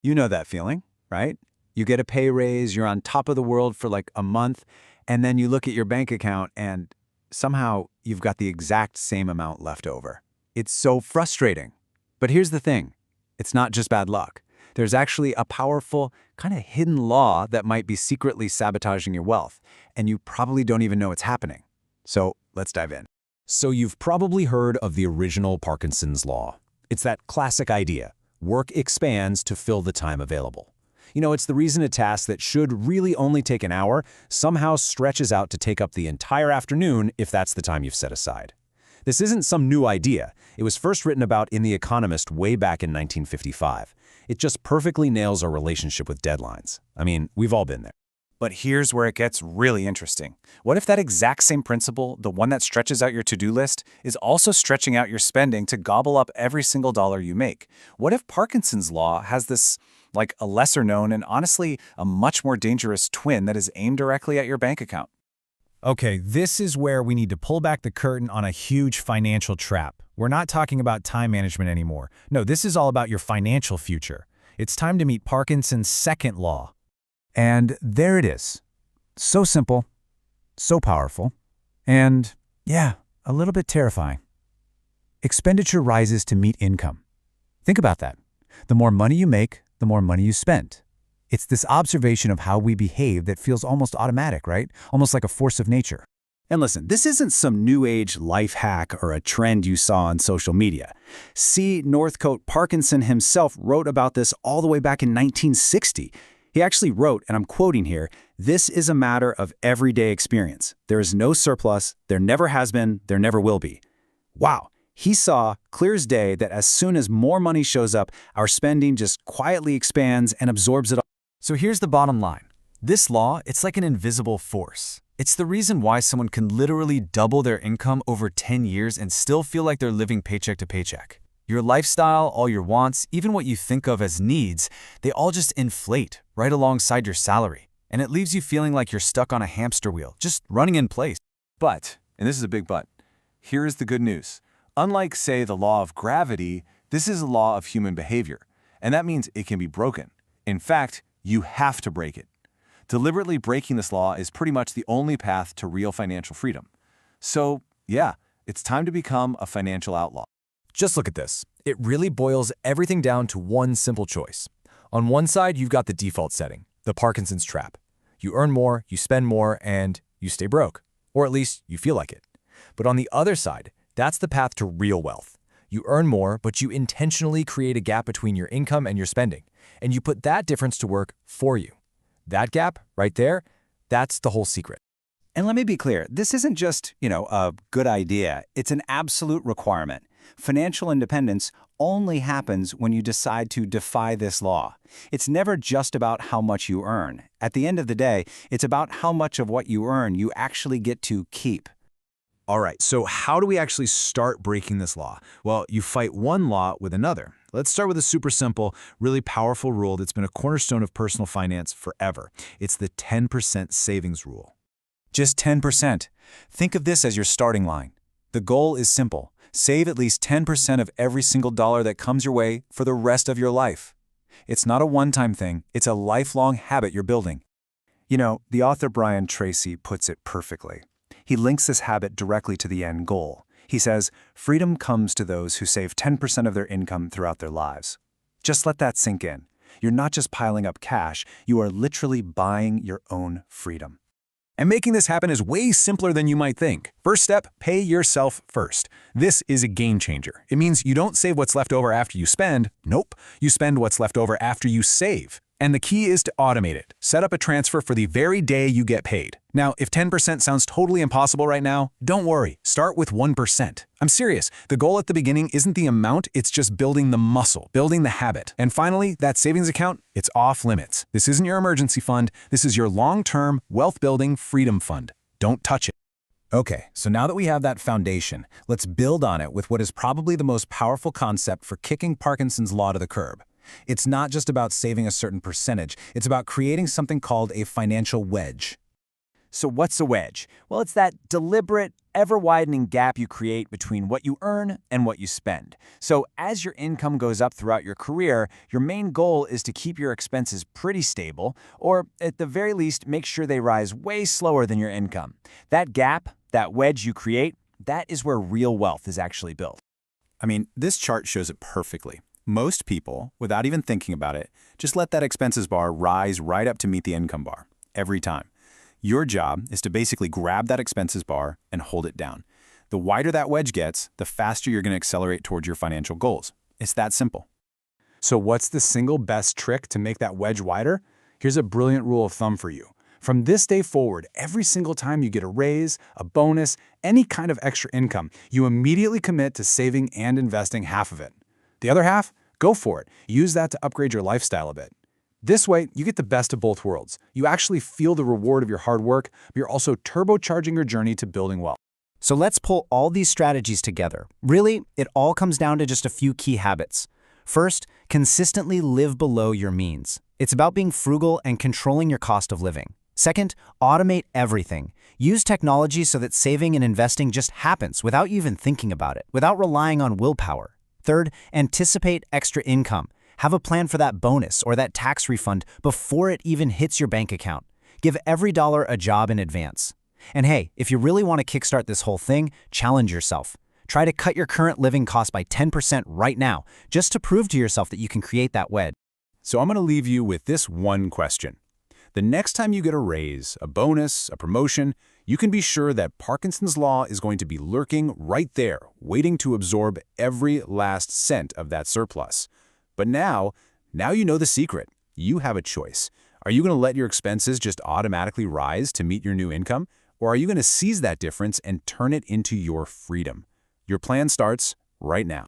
You know that feeling, right? You get a pay raise, you're on top of the world for like a month, and then you look at your bank account and somehow you've got the exact same amount left over. It's so frustrating. But here's the thing. It's not just bad luck. There's actually a powerful, kind of hidden law that might be secretly sabotaging your wealth, and you probably don't even know it's happening. So let's dive in. So you've probably heard of the original Parkinson's law. It's that classic idea. Work expands to fill the time available. You know, it's the reason a task that should really only take an hour somehow stretches out to take up the entire afternoon if that's the time you've set aside. This isn't some new idea. It was first written about in The Economist way back in 1955. It just perfectly nails our relationship with deadlines. I mean, we've all been there. But here's where it gets really interesting. What if that exact same principle, the one that stretches out your to-do list, is also stretching out your spending to gobble up every single dollar you make? What if Parkinson's law has this, like a lesser known and honestly a much more dangerous twin that is aimed directly at your bank account? Okay, this is where we need to pull back the curtain on a huge financial trap. We're not talking about time management anymore. No, this is all about your financial future. It's time to meet Parkinson's second law. And there it is. So simple, so powerful, and yeah, a little bit terrifying. Expenditure rises to meet income. Think about that. The more money you make, the more money you spend. It's this observation of how we behave that feels almost automatic, right? Almost like a force of nature. And listen, this isn't some new age life hack or a trend you saw on social media. C. Northcote Parkinson himself wrote about this all the way back in 1960. He actually wrote, and I'm quoting here, "This is a matter of everyday experience. There is no surplus, there never has been, there never will be." Wow. He saw, clear as day, that as soon as more money shows up, our spending just quietly expands and absorbs it all. So here's the bottom line. This law, it's like an invisible force. It's the reason why someone can literally double their income over 10 years and still feel like they're living paycheck to paycheck. Your lifestyle, all your wants, even what you think of as needs, they all just inflate right alongside your salary. And it leaves you feeling like you're stuck on a hamster wheel, just running in place. But, and this is a big but, here is the good news. Unlike, say, the law of gravity, this is a law of human behavior. And that means it can be broken. In fact, you have to break it. Deliberately breaking this law is pretty much the only path to real financial freedom. So, yeah, it's time to become a financial outlaw. Just look at this. It really boils everything down to one simple choice. On one side, you've got the default setting, the Parkinson's trap. You earn more, you spend more, and you stay broke. Or at least you feel like it. But on the other side, that's the path to real wealth. You earn more, but you intentionally create a gap between your income and your spending. And you put that difference to work for you. That gap, right there, that's the whole secret. And let me be clear, this isn't just, a good idea. It's an absolute requirement. Financial independence only happens when you decide to defy this law. It's never just about how much you earn. At the end of the day, it's about how much of what you earn you actually get to keep. All right, so how do we actually start breaking this law? Well, you fight one law with another. Let's start with a super simple, really powerful rule that's been a cornerstone of personal finance forever. It's the 10% savings rule. Just 10%. Think of this as your starting line. The goal is simple. Save at least 10% of every single dollar that comes your way for the rest of your life. It's not a one-time thing. It's a lifelong habit you're building. The author Brian Tracy puts it perfectly. He links this habit directly to the end goal. He says, freedom comes to those who save 10% of their income throughout their lives. Just let that sink in. You're not just piling up cash, you are literally buying your own freedom. And making this happen is way simpler than you might think. First step, pay yourself first. This is a game changer. It means you don't save what's left over after you spend. Nope, you spend what's left over after you save. And the key is to automate it. Set up a transfer for the very day you get paid. Now, if 10% sounds totally impossible right now, don't worry. Start with 1%. I'm serious. The goal at the beginning isn't the amount, it's just building the muscle, building the habit. And finally, that savings account, it's off limits. This isn't your emergency fund. This is your long-term, wealth-building freedom fund. Don't touch it. Okay, so now that we have that foundation, let's build on it with what is probably the most powerful concept for kicking Parkinson's law to the curb. It's not just about saving a certain percentage. It's about creating something called a financial wedge. So what's a wedge? Well, it's that deliberate, ever-widening gap you create between what you earn and what you spend. So as your income goes up throughout your career, your main goal is to keep your expenses pretty stable, or at the very least, make sure they rise way slower than your income. That gap, that wedge you create, that is where real wealth is actually built. I mean, this chart shows it perfectly. Most people, without even thinking about it, just let that expenses bar rise right up to meet the income bar, every time. Your job is to basically grab that expenses bar and hold it down. The wider that wedge gets, the faster you're going to accelerate towards your financial goals. It's that simple. So what's the single best trick to make that wedge wider? Here's a brilliant rule of thumb for you. From this day forward, every single time you get a raise, a bonus, any kind of extra income, you immediately commit to saving and investing half of it. The other half, go for it. Use that to upgrade your lifestyle a bit. This way, you get the best of both worlds. You actually feel the reward of your hard work, but you're also turbocharging your journey to building wealth. So let's pull all these strategies together. Really, it all comes down to just a few key habits. First, consistently live below your means. It's about being frugal and controlling your cost of living. Second, automate everything. Use technology so that saving and investing just happens without you even thinking about it, without relying on willpower. Third, anticipate extra income. Have a plan for that bonus or that tax refund before it even hits your bank account. Give every dollar a job in advance. And hey, if you really want to kickstart this whole thing, challenge yourself. Try to cut your current living costs by 10% right now, just to prove to yourself that you can create that wedge. So I'm going to leave you with this one question. The next time you get a raise, a bonus, a promotion, you can be sure that Parkinson's Law is going to be lurking right there, waiting to absorb every last cent of that surplus. But now you know the secret. You have a choice. Are you going to let your expenses just automatically rise to meet your new income? Or are you going to seize that difference and turn it into your freedom? Your plan starts right now.